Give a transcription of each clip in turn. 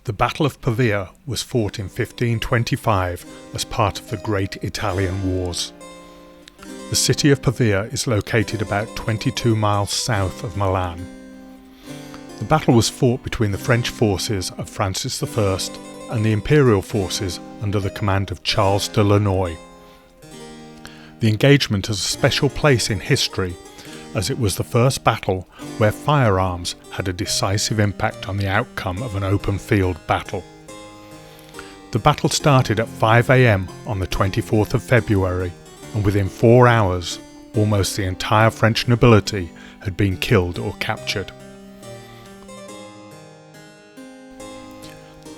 The Battle of Pavia was fought in 1525 as part of the Great Italian Wars. The city of Pavia is located about 22 miles south of Milan. The battle was fought between the French forces of Francis I and the Imperial forces under the command of Charles de Lannoy. The engagement has a special place in history, as it was the first battle where firearms had a decisive impact on the outcome of an open field battle. The battle started at 5 a.m. on the 24th of February, and within 4 hours, almost the entire French nobility had been killed or captured.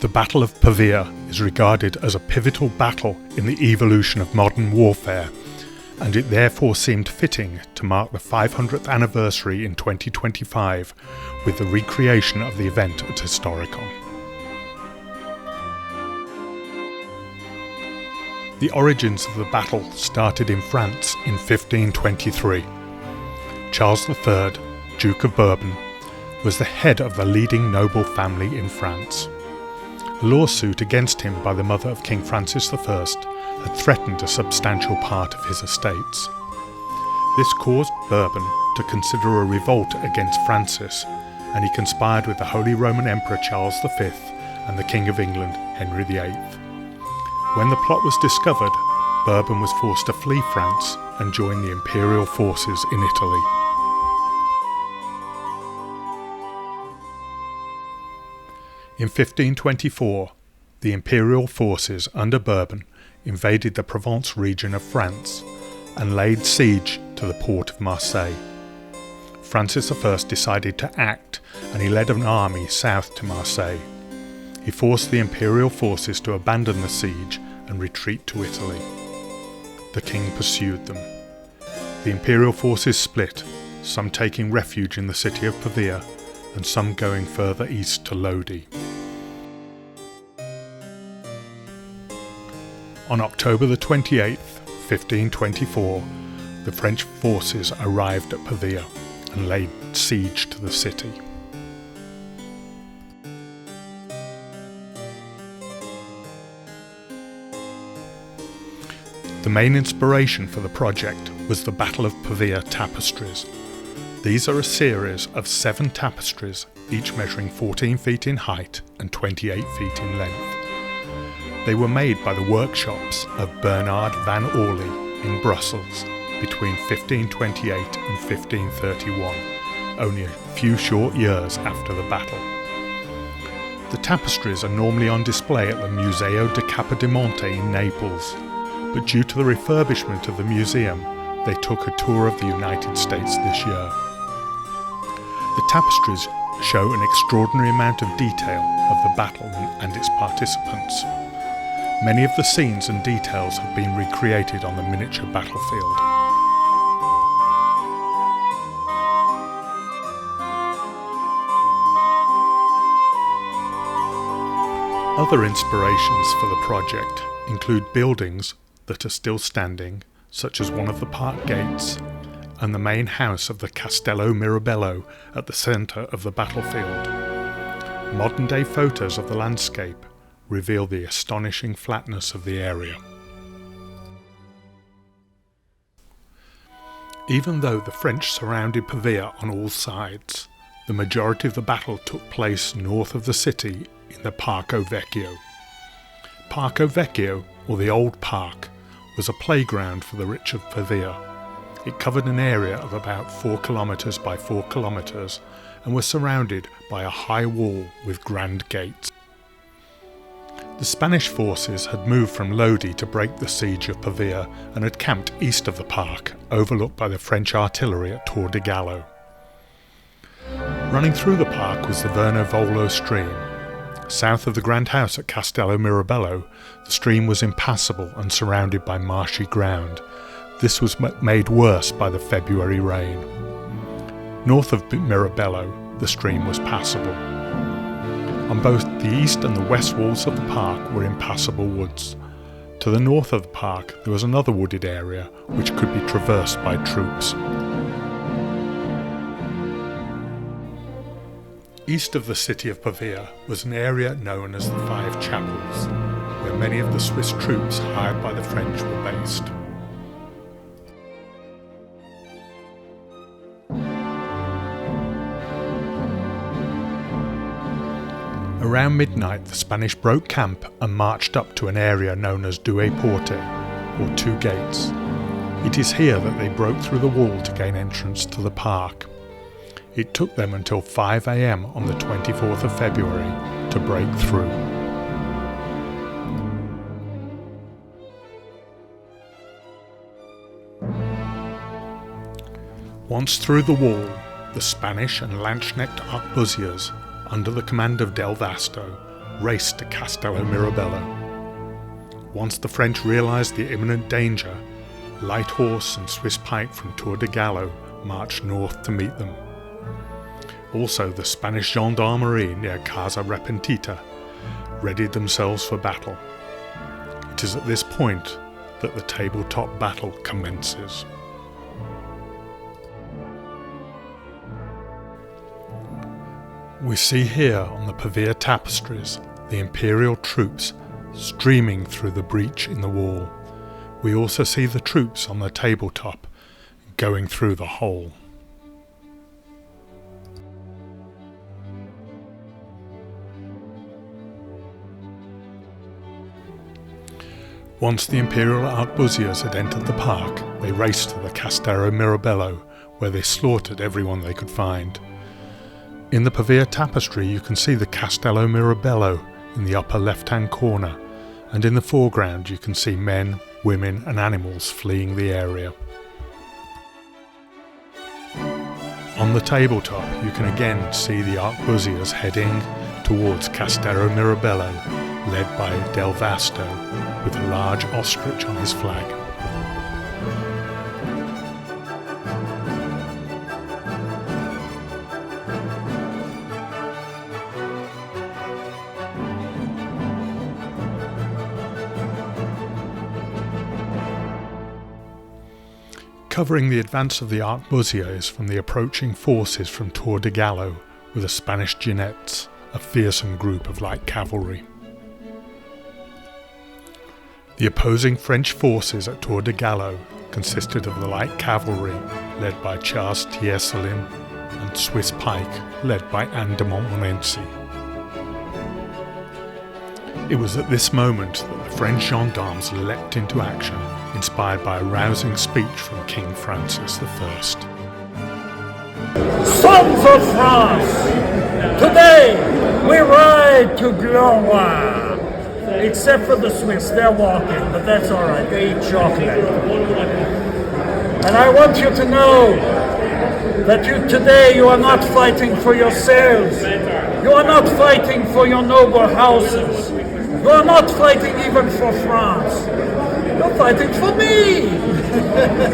The Battle of Pavia is regarded as a pivotal battle in the evolution of modern warfare, and it therefore seemed fitting to mark the 500th anniversary in 2025 with the recreation of the event at Historicon. The origins of the battle started in France in 1523. Charles III, Duke of Bourbon, was the head of the leading noble family in France. A lawsuit against him by the mother of King Francis I had threatened a substantial part of his estates. This caused Bourbon to consider a revolt against Francis, and he conspired with the Holy Roman Emperor Charles V and the King of England Henry VIII. When the plot was discovered, Bourbon was forced to flee France and join the imperial forces in Italy. In 1524, the imperial forces under Bourbon invaded the Provence region of France and laid siege to the port of Marseille. Francis I decided to act, and he led an army south to Marseille. He forced the imperial forces to abandon the siege and retreat to Italy. The king pursued them. The imperial forces split, some taking refuge in the city of Pavia and some going further east to Lodi. On October the 28th, 1524, the French forces arrived at Pavia and laid siege to the city. The main inspiration for the project was the Battle of Pavia tapestries. These are a series of 7 tapestries, each measuring 14 feet in height and 28 feet in length. They were made by the workshops of Bernard van Orly in Brussels between 1528 and 1531, only a few short years after the battle. The tapestries are normally on display at the Museo di Capodimonte in Naples, but due to the refurbishment of the museum, they took a tour of the United States this year. The tapestries show an extraordinary amount of detail of the battle and its participants. Many of the scenes and details have been recreated on the miniature battlefield. Other inspirations for the project include buildings that are still standing, such as one of the park gates, and the main house of the Castello Mirabello at the centre of the battlefield. Modern-day photos of the landscape reveal the astonishing flatness of the area. Even though the French surrounded Pavia on all sides, the majority of the battle took place north of the city in the Parco Vecchio. Parco Vecchio, or the Old Park, was a playground for the rich of Pavia. It covered an area of about 4 kilometres by 4 kilometres and was surrounded by a high wall with grand gates. The Spanish forces had moved from Lodi to break the siege of Pavia and had camped east of the park, overlooked by the French artillery at Tor de Gallo. Running through the park was the Vernevolo stream. South of the grand house at Castello Mirabello, the stream was impassable and surrounded by marshy ground. This was made worse by the February rain. North of Mirabello, the stream was passable. On both the east and the west walls of the park were impassable woods. To the north of the park there was another wooded area which could be traversed by troops. East of the city of Pavia was an area known as the Five Chapels, where many of the Swiss troops hired by the French were based. Around midnight, the Spanish broke camp and marched up to an area known as Deux Portes, or Two Gates. It is here that they broke through the wall to gain entrance to the park. It took them until 5 a.m. on the 24th of February to break through. Once through the wall, the Spanish and Landsknecht arquebusiers, under the command of Del Vasto, raced to Castello Mirabello. Once the French realised the imminent danger, light horse and Swiss pike from Tour de Gallo marched north to meet them. Also, the Spanish gendarmerie near Casa Repentita readied themselves for battle. It is at this point that the tabletop battle commences. We see here on the Pavia tapestries the imperial troops streaming through the breach in the wall. We also see the troops on the tabletop going through the hole. Once the imperial arquebusiers had entered the park, they raced to the Castello Mirabello, where they slaughtered everyone they could find. In the Pavia tapestry you can see the Castello Mirabello in the upper left-hand corner, and in the foreground you can see men, women and animals fleeing the area. On the tabletop you can again see the arquebusiers heading towards Castello Mirabello, led by Del Vasto, with a large ostrich on his flag. Covering the advance of the arquebusiers from the approaching forces from Tour de Gallo were the Spanish Jinettes, a fearsome group of light cavalry. The opposing French forces at Tour de Gallo consisted of the light cavalry led by Charles Tiercelin and Swiss pike led by Anne de Montmorency. It was at this moment that the French gendarmes leapt into action, inspired by a rousing speech from King Francis I. Sons of France, today we ride to glory. Except for the Swiss, they're walking, but that's all right, they eat chocolate. And I want you to know that today you are not fighting for yourselves. You are not fighting for your noble houses. You are not fighting even for France. You're fighting for me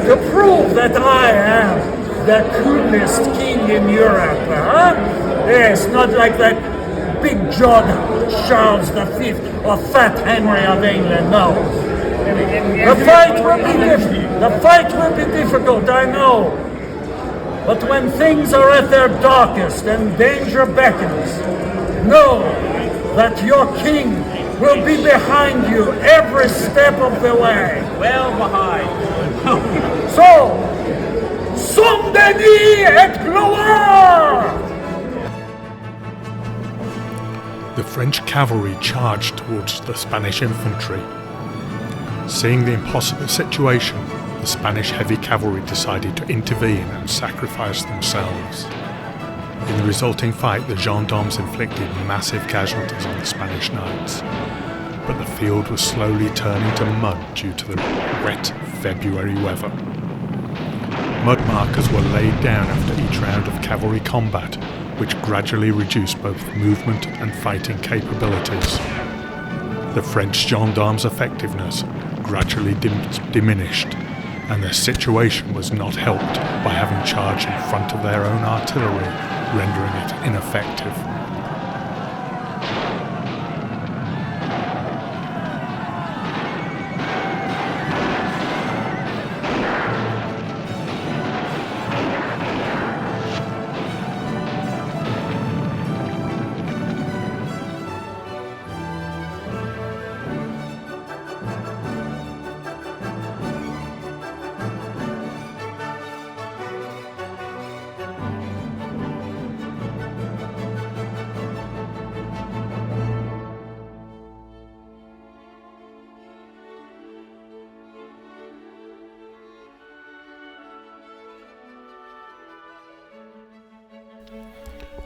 to prove that I am the coolest king in Europe. Huh? Yes, not like that big jawed Charles V or Fat Henry of England. No. The fight will be difficult, I know. But when things are at their darkest and danger beckons, know that your king will be behind you every step of the way. Well behind. So, Saint-Denis et gloire! The French cavalry charged towards the Spanish infantry. Seeing the impossible situation, the Spanish heavy cavalry decided to intervene and sacrifice themselves. In the resulting fight, the gendarmes inflicted massive casualties on the Spanish knights, but the field was slowly turning to mud due to the wet February weather. Mud markers were laid down after each round of cavalry combat, which gradually reduced both movement and fighting capabilities. The French gendarmes' effectiveness gradually diminished, and their situation was not helped by having charged in front of their own artillery, rendering it ineffective.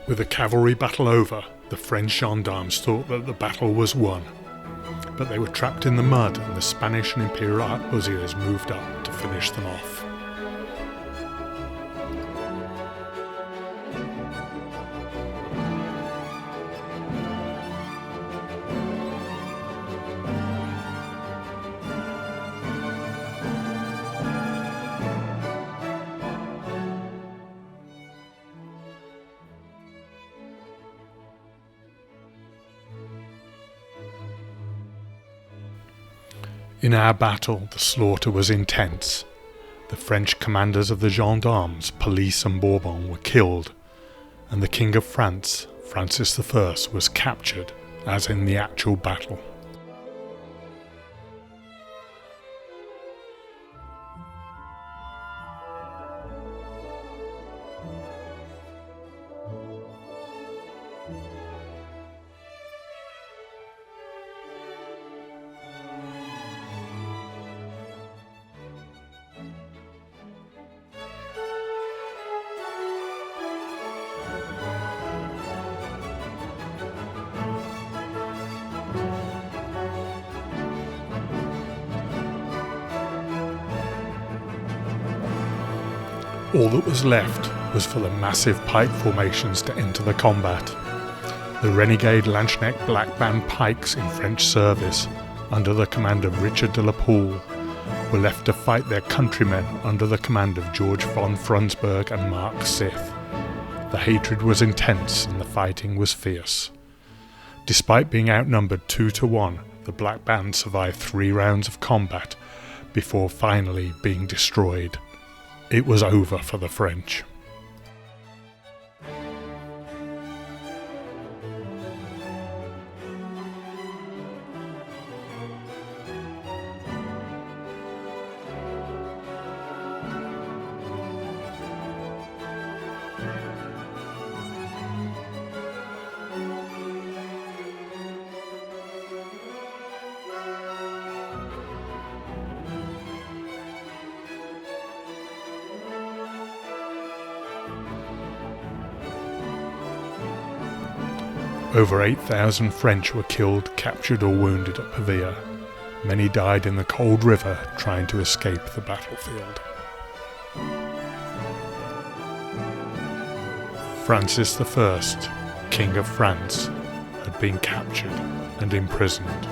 With the cavalry battle over, the French gendarmes thought that the battle was won, but they were trapped in the mud and the Spanish and Imperial arquebusiers moved up to finish them off. In our battle, the slaughter was intense. The French commanders of the gendarmes, police and Bourbon were killed, and the King of France, Francis I, was captured, as in the actual battle. All that was left was for the massive pike formations to enter the combat. The renegade Lanchneck Black Band pikes in French service, under the command of Richard de la Pole, were left to fight their countrymen under the command of George von Frundsberg and Mark Sith. The hatred was intense and the fighting was fierce. Despite being outnumbered 2-1, the Black Band survived 3 rounds of combat before finally being destroyed. It was over for the French. Over 8,000 French were killed, captured or wounded at Pavia. Many died in the cold river trying to escape the battlefield. Francis I, King of France, had been captured and imprisoned.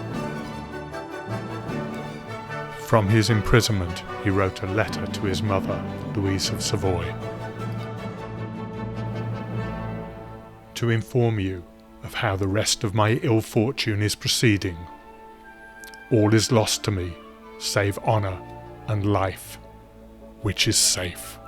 From his imprisonment, he wrote a letter to his mother, Louise of Savoy, to inform you of how the rest of my ill fortune is proceeding. All is lost to me, save honour and life, which is safe.